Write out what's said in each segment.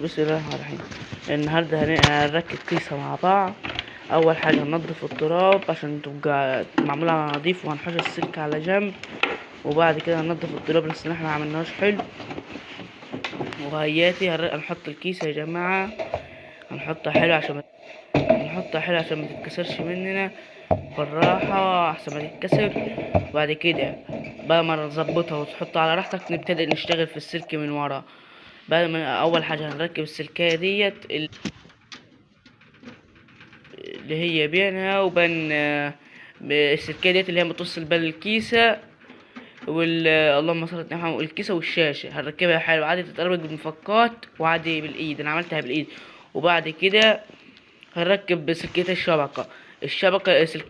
بسم الله الرحمن الرحيم. النهارده هنركب كيسة مع بعض. اول حاجة هننضف التراب عشان تبقى معمولة على نضيف، وهنحط السلك على جنب، وبعد كده هننضف التراب لسه احنا معملناش حلو. وهياتي هنحط الكيسة يا جماعة، هنحطها حلو عشان ما تتكسرش مننا بالراحة احسن ما تتكسر. وبعد كده بعد ما نظبطها وتحطها على راحتك نبتدئ نشتغل في السلك من ورا. بعد ما اول حاجة هنركب السلكية ديت اللي هي بينها وبين السلكية ديت اللي هي بتوصل بين الكيسة اللهم صل على محمد، الكيسة والشاشة هنركبها حلو عادي، تتقرب بالمفكات وعادي بالايد، انا عملتها بالايد. وبعد كده هنركب سلكية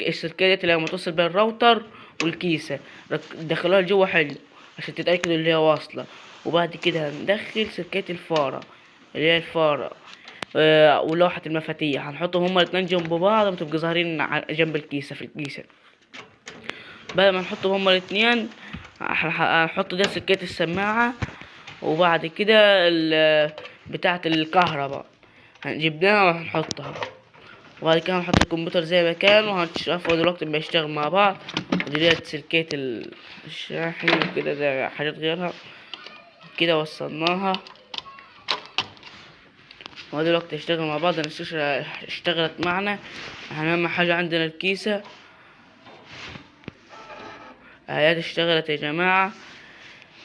السلكية ديت اللي هي متصل بين الراوتر والكيسة، دخلوها لجوه حلو عشان تتأكدوا اللي هي واصلة. وبعد كده هندخل سلكية الفارة اللي هي الفارة ولوحة المفاتيح، هنحطهم هما الاتنين جنب بعض وتبقى ظاهرين جنب الكيسة في الكيسة. بعد ما نحطهم هما الاتنين هنحط ده سلكية السماعة، وبعد كده بتاعة الكهرباء جبناها وهنحطها. وبعد كده هنحط الكمبيوتر زي ما كان وهنشوفه دلوقتي بيشتغل مع بعض. وديت سلكية الشاحن وكده، ده حاجات غيرها كده وصلناها. ودلوقتي اشتغل مع بعض، الشاشة اشتغلت معنا. اهم حاجة عندنا الكيسة اهيت اشتغلت يا جماعة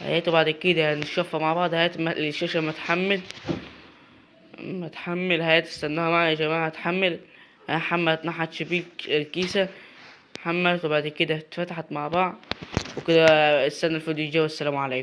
اهيت. وبعد كده هنشوفها مع بعض اهيت الشاشة ما تحمل اهيت، استناها معايا يا جماعة هتحمل. حملت ناحية شبيك الكيسة، حملت وبعد كده اتفتحت مع بعض وكده. استنى الفيديو الجاي والسلام عليكم.